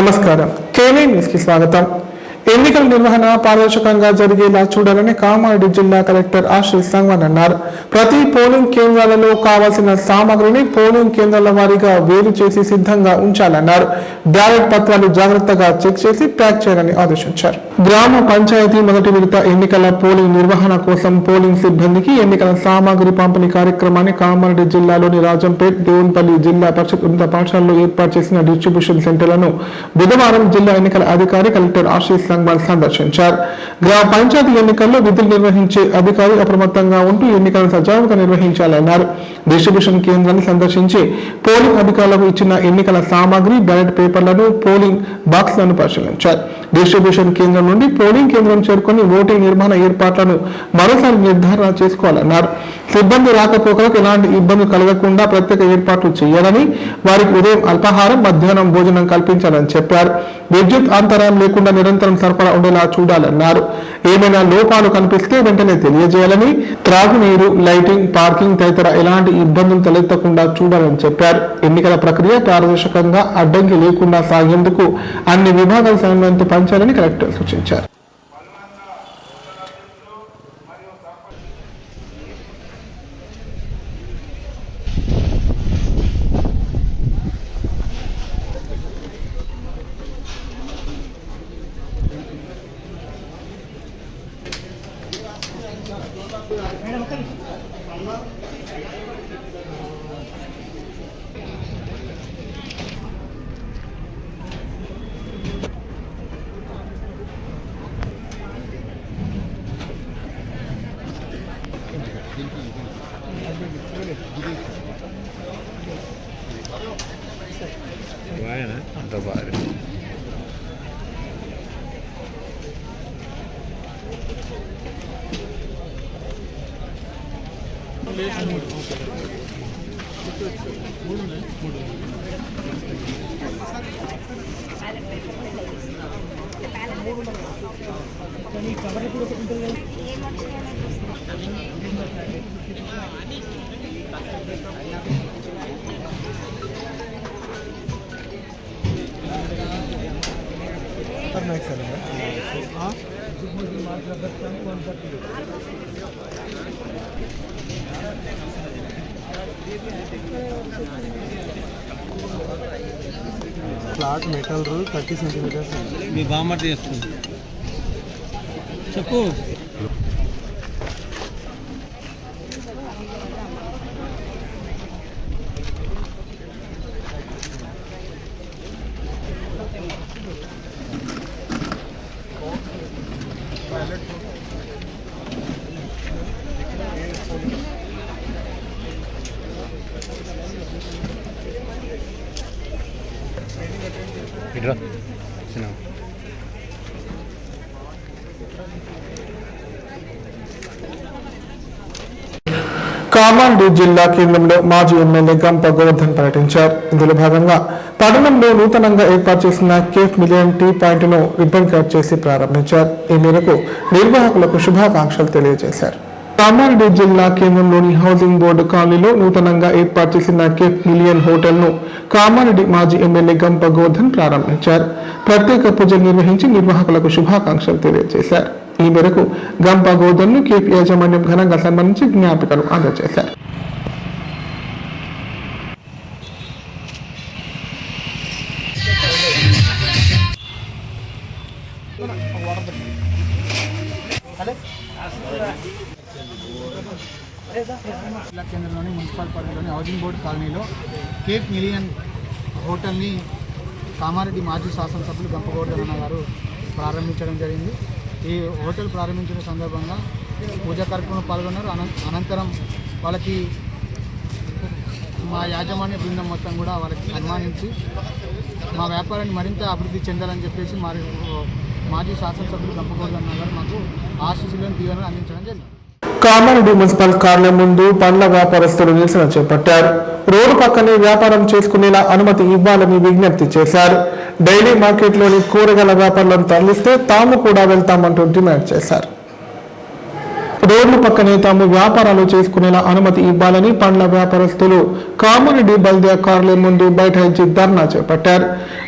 నమస్కారం. KV news కి స్వాగతం. ఎన్నికల నిర్వహణ పారదర్శకంగా జరిగేలా చూడాలని కామారెడ్డి జిల్లా కలెక్టర్ ఆశీష్ సంగ్వాన్ అన్నారు. ప్రతి పోలింగ్ కేంద్రాలలో కావాల్సిన సామగ్రిని పోలింగ్ కేంద్రాల వారీగా వేరు చేసి సిద్ధంగా ఉంచాలన్నారు. బ్యాలెట్ పత్రాలు జాగ్రత్తగా చెక్ చేసి ప్యాక్ చేయాలని ఆదేశించారు. గ్రామ పంచాయతీ మొదటి విడత ఎన్నికల పోలింగ్ నిర్వహణ కోసం పోలింగ్ సిబ్బందికి ఎన్నికల సామగ్రి పంపిణీ కార్యక్రమాన్ని కామారెడ్డి జిల్లాలోని రాజంపేట్, దేవున్పల్లి జిల్లా పరిషత్ ఉన్నత పాఠశాలలో ఏర్పాటు చేసిన డిస్ట్రిబ్యూషన్ సెంటర్లను బుధవారం జిల్లా ఎన్నికల అధికారి కలెక్టర్ ఆశీష్ సంగ్వాన్ సందర్శించారు. గ్రామ పంచాయతీ ఎన్నికల్లో విధులు నిర్వహించే అధికారి అప్రమత్తంగా ఉంటూ ఎన్నికలను సజావుగా నిర్వహించాలన్నారు. డిస్ట్రిబ్యూషన్ కేంద్రాన్ని సందర్శించి పోలింగ్ అధికారులకు ఇచ్చిన ఎన్నికల సామాగ్రి, బ్యాలెట్ పేపర్లను, పోలింగ్ బాక్స్లను పరిశీలించారు. డిస్ట్రిబ్యూషన్ కేంద్రం నుండి పోలింగ్ కేంద్రం చేరుకుని ఓటింగ్ నిర్వహణ ఏర్పాట్లను మరోసారి నిర్ధారణ చేసుకోవాలన్నారు. సిబ్బంది రాకపోకలకు ఎలాంటి ఇబ్బంది కలగకుండా ప్రత్యేక ఏర్పాట్లు చేయాలని, వారికి ఉదయం అల్పాహారం, మధ్యాహ్నం భోజనం కల్పించాలని చెప్పారు. విద్యుత్ అంతరాయం లేకుండా నిరంతరం సరఫరా ఉండేలా చూడాలన్నారు. ఏమైనా లోపాలు కనిపిస్తే వెంటనే తెలియజేయాలని, త్రాగునీరు, లైటింగ్, పార్కింగ్ తదితర ఎలాంటి ఇబ్బందులు తలెత్తకుండా చూడాలని చెప్పారు. ఎన్నికల ప్రక్రియ పారదర్శకంగా అడ్డంకి లేకుండా సాగేందుకు అన్ని విభాగాల సమన్వయంతో పనిచేయాలని కలెక్టర్ సూచించారు. ఫ్లాట్ మెటల్ రూల్ 30 సెంటీమీటర్స్ మీ బామ్మర్ చేస్తుంది చెప్పు. కామారెడ్డి జిల్లా కేంద్రంలో మాజీ ఎమ్మెల్యే గంప గోవర్ధన్ పర్యటించారు. ఇందులో భాగంగా పట్టణంలో నూతనంగా ఏర్పాటు చేసిన కేఫ్ మిలియన్ టీ పాయింట్ ను రిబ్బన్ కట్ చేసి ప్రారంభించారు. ఈ మేరకు నిర్వాహకులకు శుభాకాంక్షలు తెలియజేశారు. కామారెడ్డి జిల్లా కేంద్రంలోని హౌసింగ్ బోర్డు కాలనీలో నూతనంగా ఏర్పాటు చేసిన కేఫ్ మిలియన్ హోటల్ ను కామారెడ్డి మాజీ ఎమ్మెల్యే గంప గోవర్ధన్ ప్రారంభించారు. ప్రత్యేక పూజలు నిర్వహించి నిర్వాహకులకు శుభాకాంక్షలు తెలియజేశారు. ఈ మేరకు గంప గోవర్ధన్ ను కేఫ్ యాజమాన్యం ఘనంగా సన్మానించి జ్ఞాపికను అందజేశారు. జిల్లా కేంద్రంలోని మున్సిపల్ పరిధిలోని హౌసింగ్ బోర్డు కాలనీలో కేఫ్ మిలియన్ హోటల్ని కామారెడ్డి మాజీ శాసనసభ్యులు గంప గోవర్ధన్ అన్న గారు ప్రారంభించడం జరిగింది. ఈ హోటల్ ప్రారంభించిన సందర్భంగా పూజా కార్యక్రమంలో పాల్గొన్నారు. అనంతరం వాళ్ళకి మా యాజమాన్య బృందం మొత్తం కూడా వాళ్ళకి సన్మానించి మా వ్యాపారాన్ని మరింత అభివృద్ధి చెందాలని చెప్పేసి మాజీ శాసనసభ్యులు గంప గోవర్ధన్ గారు మాకు ఆశీస్సులను దీవెనలు అందించడం జరిగింది. కామారెడ్డి మున్సిపల్ కార్యాలయం ముందు పండ్ల వ్యాపారస్తులు నిరసన చేపట్టారు. రోడ్డు పక్కనే వ్యాపారం చేసుకునేలా అనుమతి ఇవ్వాలని విజ్ఞప్తి చేశారు. డైలీ మార్కెట్లోని కూరగాయల వ్యాపారులను తరలిస్తే తాము కూడా వెళ్తామంటూ డిమాండ్ చేశారు. రోడ్ల పక్కనే తాము వ్యాపారాలు చేసుకునేలా అనుమతి ఇవ్వాలని పండ్ల వ్యాపారస్తులు కామారెడ్డి బల్దియా కార్యాలయం ముందు బైఠాయించి ధర్నా చేపట్టారు.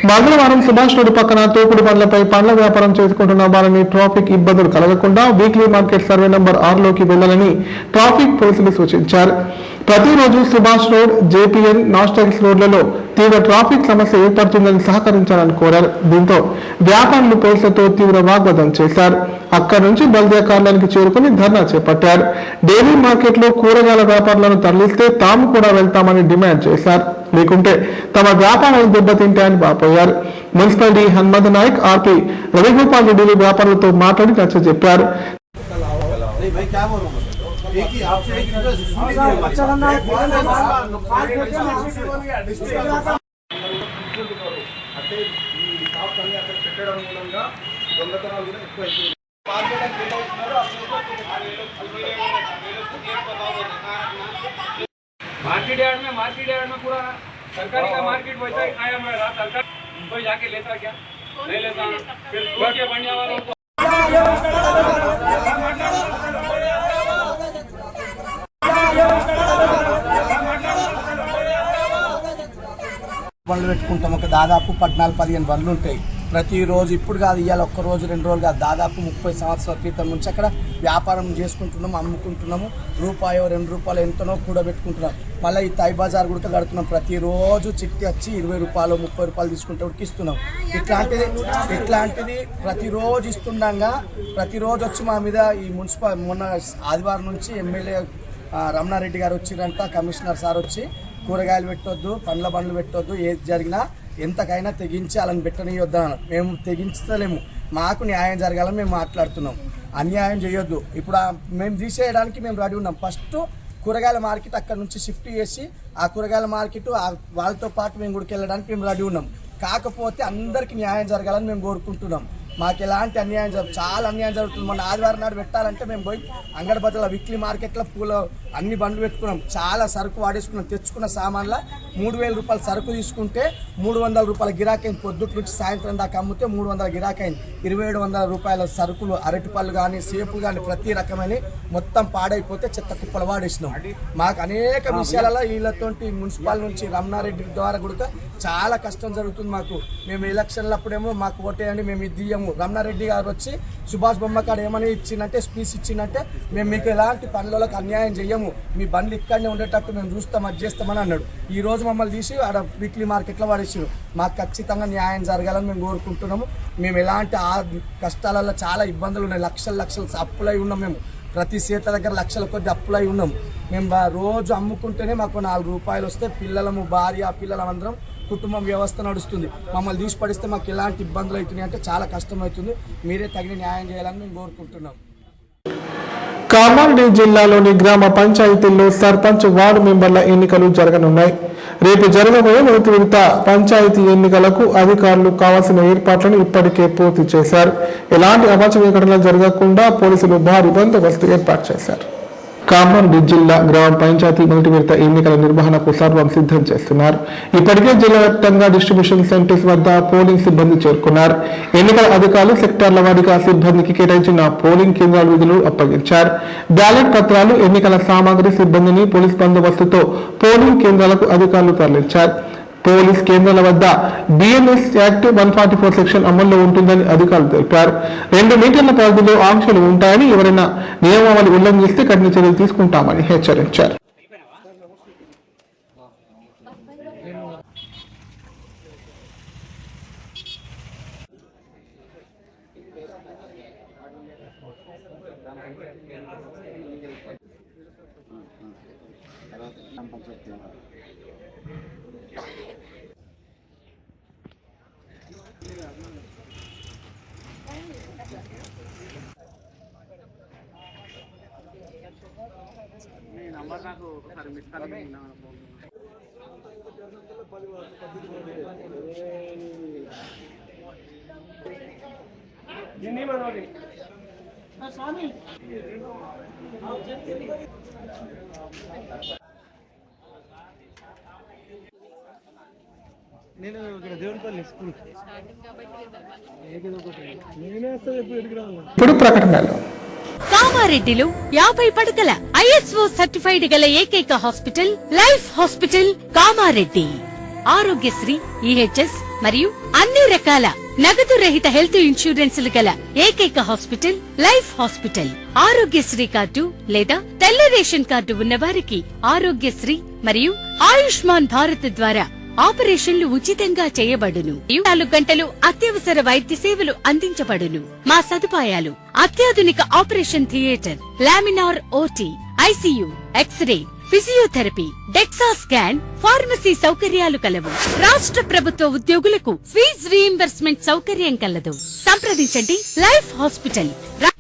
మంగళవారం సుభాష్ రోడ్డు పక్కన తోపుడు బండ్లపై పండ్ల వ్యాపారం చేసుకుంటున్న వారిని ట్రాఫిక్ ఇబ్బందులు కలగకుండా వీక్లీ మార్కెట్ సర్వే నంబర్ 6లోకి వెళ్లాలని ట్రాఫిక్ పోలీసులు సూచించారు. ప్రతిరోజు సుభాష్ రోడ్, జేపీఎన్, నాస్టైల్స్ రోడ్లలో తీవ్ర ట్రాఫిక్ సమస్య ఏర్పడుతుందని సహకరించాలని కోరారు. దీంతో వ్యాపారులు పోలీసులతో తీవ్ర వాగ్వాదం చేశారు. అక్కడి నుంచి బల్దియా కార్యాలయానికి చేరుకుని ధర్నా చేపట్టారు. డైలీ మార్కెట్ లో కూరగాయల వ్యాపారులను తరలిస్తే తాము కూడా వెళ్తామని డిమాండ్ చేశారు. లేకుంటే తమ వ్యాపారాలు దెబ్బతింటాయని వాపోయారు. మున్సిపాలిటీ హన్మద్ నాయక్, ఆర్పి రవిగోపాల్ రెడ్డి వ్యాపారులతో మాట్లాడి నచ్చజెప్పారు. मार्केट यार्ड में पूरा सरकारी का मार्केट वैसा ही खाया मैं रहा सरकार कोई जाके लेता क्या नहीं लेता फिर के बढ़िया वालों को బండ్లు పెట్టుకుంటాం. ఒక దాదాపు 14-15 బండ్లు ఉంటాయి ప్రతిరోజు. ఇప్పుడు కాదు, ఇవాళ ఒక్క రోజు 2 రోజులు కాదు, దాదాపు 30 సంవత్సరాల క్రితం నుంచి అక్కడ వ్యాపారం చేసుకుంటున్నాము, అమ్ముకుంటున్నాము. రూపాయో 2 రూపాయలు ఎంతనో కూడా పెట్టుకుంటున్నాం. మళ్ళీ ఈ తై బజార్ కూడా కడుతున్నాం. ప్రతిరోజు చిట్టి వచ్చి 20 రూపాయలు 30 రూపాయలు తీసుకుంటే ఇస్తున్నాం. ఇట్లాంటిది ప్రతిరోజు ఇస్తుండగా ప్రతిరోజు వచ్చి మా మీద ఈ మొన్న ఆదివారం నుంచి ఎమ్మెల్యే రమణారెడ్డి గారు వచ్చిరంట, కమిషనర్ సార్ వచ్చి కూరగాయలు పెట్టొద్దు, పండ్ల బండ్లు పెట్టొద్దు, ఏది జరిగినా ఎంతకైనా తెగించి వాళ్ళని పెట్టనియొద్దాను. మేము తెగించలేము, మాకు న్యాయం జరగాలని మేము మాట్లాడుతున్నాం. అన్యాయం చేయొద్దు. ఇప్పుడు మేము తీసేయడానికి మేము రెడీ ఉన్నాం. ఫస్ట్ కూరగాయల మార్కెట్ అక్కడ నుంచి షిఫ్ట్ చేసి ఆ కూరగాయల మార్కెట్ వాళ్ళతో పాటు మేము గుడికి వెళ్ళడానికి మేము రెడీ ఉన్నాం. కాకపోతే అందరికీ న్యాయం జరగాలని మేము కోరుకుంటున్నాం. మాకు ఎలాంటి అన్యాయం చాలా అన్యాయం జరుగుతుంది. మొన్న ఆదివారం నాడు పెట్టాలంటే మేము పోయి అంగడి బద్దల వీక్లీ మార్కెట్లో పూల అన్ని బండ్లు పెట్టుకున్నాం. చాలా సరుకు వాడేసుకున్నాం. తెచ్చుకున్న సామాన్ల 3000 రూపాయల సరుకు తీసుకుంటే 300 రూపాయల గిరాకైంది. పొద్దుట్ నుంచి సాయంత్రం దాకా అమ్మితే 300 గిరాకైంది. 2700 రూపాయల సరుకులు, అరటిపళ్ళు కానీ సేపులు కానీ ప్రతి రకమైన మొత్తం పాడైపోతే చెత్త కుప్పలు వాడేసినాం. మాకు అనేక విషయాలలో వీళ్ళతోటి మున్సిపల్ నుంచి రమణారెడ్డి ద్వారా కూడా చాలా కష్టం జరుగుతుంది మాకు. మేము ఎలక్షన్లు అప్పుడేమో మాకు ఓటేయండి మేము ఇది ఇయ్యము. రమణారెడ్డి గారు వచ్చి సుభాష్ బొమ్మ కాడ ఏమని ఇచ్చిందంటే, స్పీచ్ ఇచ్చిందంటే, మేము మీకు ఎలాంటి పనులకు అన్యాయం చేయము, మీ బండ్లు ఇక్కడనే ఉండేటట్టు మేము చూస్తాం, అది చేస్తామని అన్నాడు. ఈ రోజు మమ్మల్ని తీసి ఆడ వీక్లీ మార్కెట్లో పడేసారు. మాకు ఖచ్చితంగా న్యాయం జరగాలని మేము కోరుకుంటున్నాము. మేము ఎలాంటి కష్టాలలో చాలా ఇబ్బందులు ఉన్నాయి. లక్షలు అప్పులై ఉన్నాం. మేము ప్రతి సీట్ల దగ్గర లక్షల కొద్ది అప్పులై ఉన్నాం. మేము రోజు అమ్ముకుంటేనే మాకు 4 రూపాయలు వస్తే పిల్లలము, భార్య పిల్లలం అందరం కుటుంబం వ్యవస్థ నడుస్తుంది. మమ్మల్ని తీసి పడిస్తే మాకు ఎలాంటి ఇబ్బందులు అవుతున్నాయి అంటే చాలా కష్టమవుతుంది. మీరే తగిన న్యాయం చేయాలని మేము కోరుకుంటున్నాం. కామారెడ్డి జిల్లాలోని గ్రామ పంచాయతీల్లో సర్పంచ్, వార్డు మెంబర్ల ఎన్నికలు జరగనున్నాయి. రేపు జరగబోయే మొదటి విడత పంచాయతీ ఎన్నికలకు అధికారులు కావాల్సిన ఏర్పాట్లను ఇప్పటికే పూర్తి చేశారు. ఎలాంటి అవాంఛనీయ ఘటనలు జరగకుండా పోలీసులు భారీ బందోబస్తు ఏర్పాటు చేశారు. కామారెడ్డి జిల్లా గ్రామ పంచాయతీ మొదటి విడత ఎన్నికల నిర్వహణకు సర్వం సిద్ధం చేస్తున్నారు. ఇప్పటికే జిల్లా వ్యాప్తంగా డిస్ట్రిబ్యూషన్ సెంటర్స్ వద్ద పోలింగ్ సిబ్బంది చేరుకున్నారు. ఎన్నికల అధికారులు సెక్టార్ల వారీగా సిబ్బందికి కేటాయించిన పోలింగ్ కేంద్రాల విధులు అప్పగించారు. బ్యాలెట్ పత్రాలు, ఎన్నికల సామాగ్రి, సిబ్బందిని పోలీస్ బందోబస్తుతో పోలింగ్ కేంద్రాలకు అధికారులు తరలించారు. పోలీస్ కేంద్రాల వద్ద బిఎన్ఎస్ యాక్ట్ 144 సెక్షన్ అమల్లో ఉంటుందని అధికారులు తెలిపారు. 2 మీటర్ల పరిధిలో ఆంక్షలు ఉంటాయని, ఎవరైనా నియమావళి ఉల్లంఘిస్తే కఠిన చర్యలు తీసుకుంటామని హెచ్చరించారు. నేను ఇక్కడ దేవునిపల్లి స్కూల్ ఇప్పుడు ప్రకటనలు కామారెడ్డిలో 50 పడకల ISO సర్టిఫైడ్ గల ఏకైక hospital life hospital Kamareddy. Aarogyasri, EHS మరియు అన్ని రకాల నగదు రహిత హెల్త్ ఇన్సూరెన్సులు గల ఏకైక hospital life hospital. Aarogyasri card లేదా తెల్ల రేషన్ కార్డు ఉన్నవారికి ఆరోగ్యశ్రీ మరియు ఆయుష్మాన్ భారత్ ద్వారా ఆపరేషన్లు ఉచితంగా చేయబడును. 24 గంటలు అత్యవసర వైద్య సేవలు అందించబడును. మా సదుపాయాలు: అత్యాధునిక operation theatre, laminar OT, ICU, X ray, physiotherapy, DEXA scan, pharmacy సౌకర్యాలు కలవు. రాష్ట్ర ప్రభుత్వ ఉద్యోగులకు ఫీజు రీయింబర్స్మెంట్ సౌకర్యం కలదు. సంప్రదించండి లైఫ్ హాస్పిటల్.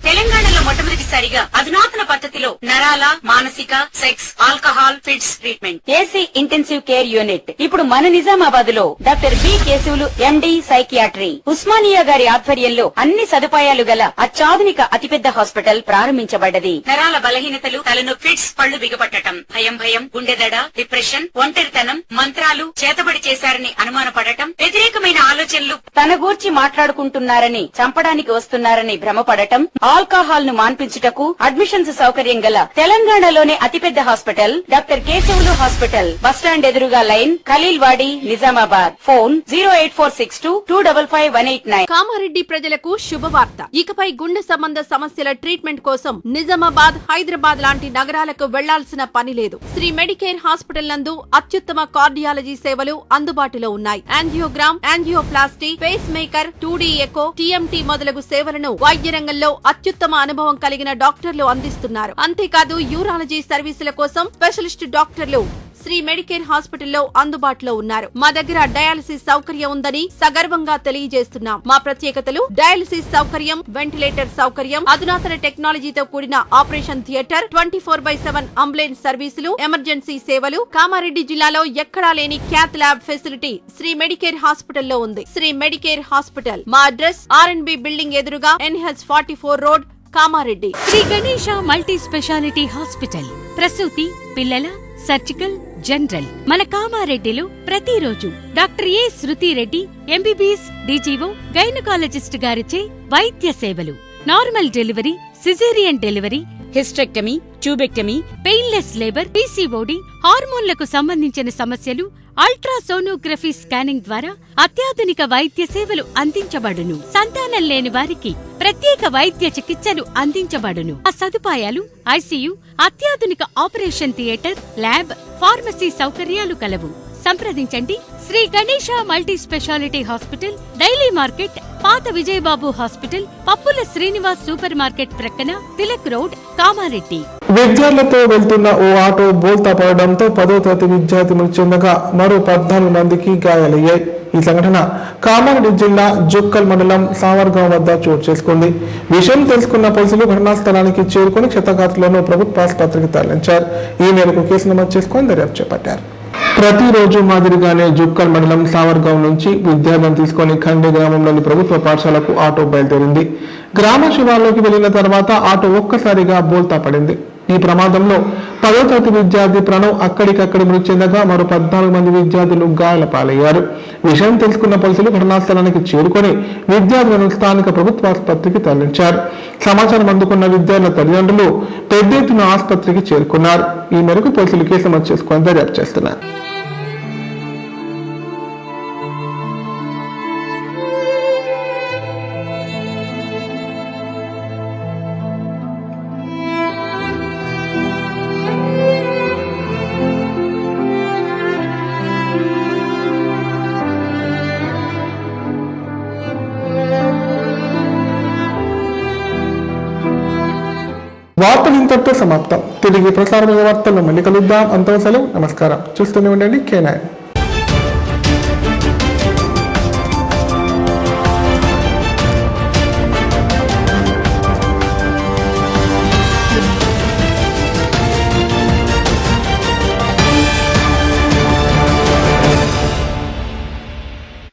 తెలంగాణలో మొట్టమొదటిసారిగా అధునాతన పద్ధతిలో నరాల, మానసిక, sex, alcohol, fits treatment, AC intensive care unit ఇప్పుడు మన నిజామాబాద్ లో doctor B Keshavulu MD psychiatry, Osmania గారి ఆధ్వర్యంలో అన్ని సదుపాయాలు గల అత్యాధునిక అతిపెద్ద హాస్పిటల్ ప్రారంభించబడ్డది. నరాల బలహీనతలు, తలనొప్పి, ఫిట్స్, పళ్లు బిగపట్టడం, భయం, గుండెదడ, డిప్రెషన్, ఒంటరితనం, మంత్రాలు చేతబడి చేశారని అనుమానపడటం, వ్యతిరేకమైన ఆలోచనలు, తన గూర్చి మాట్లాడుకుంటున్నారని, చంపడానికి వస్తున్నారని భ్రమపడటం, ఆల్కహాల్ ను మాన్పించుటకు అడ్మిషన్స్ సౌకర్యం గల తెలంగాణలోనే అతిపెద్ద hospital doctor Keshavulu hospital. Bus stand ఎదురుగా లైన్, ఖలీల్వాడి, నిజామాబాద్. ఫోన్ 08462255189. కామారెడ్డి ప్రజలకు శుభవార్త. ఇకపై గుండె సంబంధ సమస్యల ట్రీట్మెంట్ కోసం నిజామాబాద్, హైదరాబాద్ లాంటి నగరాలకు వెళ్లాల్సిన పని లేదు. శ్రీ మెడికేర్ హాస్పిటల్ నందు అత్యుత్తమ కార్డియాలజీ సేవలు అందుబాటులో ఉన్నాయి. Angiogram, angioplasty, pacemaker, 2D echo, TMT మొదలగు సేవలను వైద్య రంగంలో అత్యుత్తమ అనుభవం కలిగిన డాక్టర్లు అందిస్తున్నారు. అంతేకాదు యూరాలజీ సర్వీసుల కోసం స్పెషలిస్ట్ డాక్టర్లు శ్రీ మెడికేర్ హాస్పిటల్లో అందుబాటులో ఉన్నారు. మా దగ్గర డయాలసిస్ సౌకర్యం ఉందని సగర్వంగా తెలియజేస్తున్నాం. మా ప్రత్యేకతలు: డయాలసిస్ సౌకర్యం, వెంటిలేటర్ సౌకర్యం, అధునాతన టెక్నాలజీతో కూడిన ఆపరేషన్ థియేటర్, 24/7 అంబులెన్స్ సర్వీసులు, ఎమర్జెన్సీ సేవలు. కామారెడ్డి జిల్లాలో ఎక్కడా లేని cath lab facility Shri Medicare హాస్పిటల్లో ఉంది. Shri Medicare hospital. మా అడ్రస్ R&B బిల్డింగ్ ఎదురుగా NH44 road, Kamareddy. Shri Ganesha multi speciality hospital. ప్రసూతి, పిల్లల, సర్జికల్, జనరల్. మన కామారెడ్డిలో ప్రతిరోజు doctor A Shruti Reddy MBBS DGO gynaecologist గారిచే వైద్య సేవలు. Normal delivery, caesarean delivery, hysterectomy, tubectomy, painless labour, PCOD, హార్మోన్లకు సంబంధించిన సమస్యలు, అల్ట్రాసోనోగ్రఫీ స్కానింగ్ ద్వారా అత్యాధునిక వైద్య సేవలు అందించబడును. సంతానం లేని వారికి ప్రత్యేక వైద్య చికిత్సలు అందించబడును. ఆ సదుపాయాలు: ICU, అత్యాధునిక ఆపరేషన్ థియేటర్, ల్యాబ్, ఫార్మసీ సౌకర్యాలు కలవు. సంప్రదించండి Shri Ganesha multi speciality hospital, daily market, పాత విజయబాబు హాస్పిటల్, పప్పుల శ్రీనివాస్ సూపర్ మార్కెట్ ప్రక్కన, తిలక్ రోడ్, కామారెడ్డి. విద్యార్థులతో వెళ్తున్న ఓ ఆటో బోల్తా పడడంతో 10వ తరగతి విద్యార్థి మృతి చెందగా మరో 14 మందికి గాయాలయ్యాయి. ఈ సంఘటన కామారెడ్డి జిల్లా జుక్కల్ మండలం సావర్గాం వద్ద చోటు చేసుకుంది. విషయం తెలుసుకున్న పోలీసులు ఘటనా స్థలానికి చేరుకుని క్షతగాత్రులను ప్రభుత్వ ఆసుపత్రికి తరలించారు. ఈ మేరకు కేసు నమోదు చేసుకుని దర్యాప్తు చేపట్టారు. ప్రతిరోజు మాదిరిగానే జుక్కల్ మండలం సావర్గాం నుంచి విద్యార్థులను తీసుకుని ఖండే గ్రామంలోని ప్రభుత్వ పాఠశాలకు ఆటో బయలుదేరింది. గ్రామ శివార్లోకి వెళ్లిన తర్వాత ఆటో ఒక్కసారిగా బోల్తా పడింది. ఈ ప్రమాదంలో 10వ తరగతి విద్యార్థి ప్రణవ్ అక్కడికక్కడి మృతి చెందగా మరో 14 మంది విద్యార్థులు గాయాల పాలయ్యారు. విషయం తెలుసుకున్న పోలీసులు ఘటనా స్థలానికి చేరుకొని విద్యార్థులను స్థానిక ప్రభుత్వ ఆసుపత్రికి తరలించారు. సమాచారం అందుకున్న విద్యార్థుల తల్లిదండ్రులు పెద్ద ఎత్తున ఆసుపత్రికి చేరుకున్నారు. ఈ మేరకు పోలీసులు కేసు నమోదు చేసుకుని దర్యాప్తు చేస్తున్నారు. వార్తలు ఇంతటితో సమాప్తం. తిరిగి ప్రసారమయ్యే వార్తల్లో మళ్ళీ కలుద్దాం. అంతవరకు సెలవు. నమస్కారం. చూస్తూనే ఉండండి K9.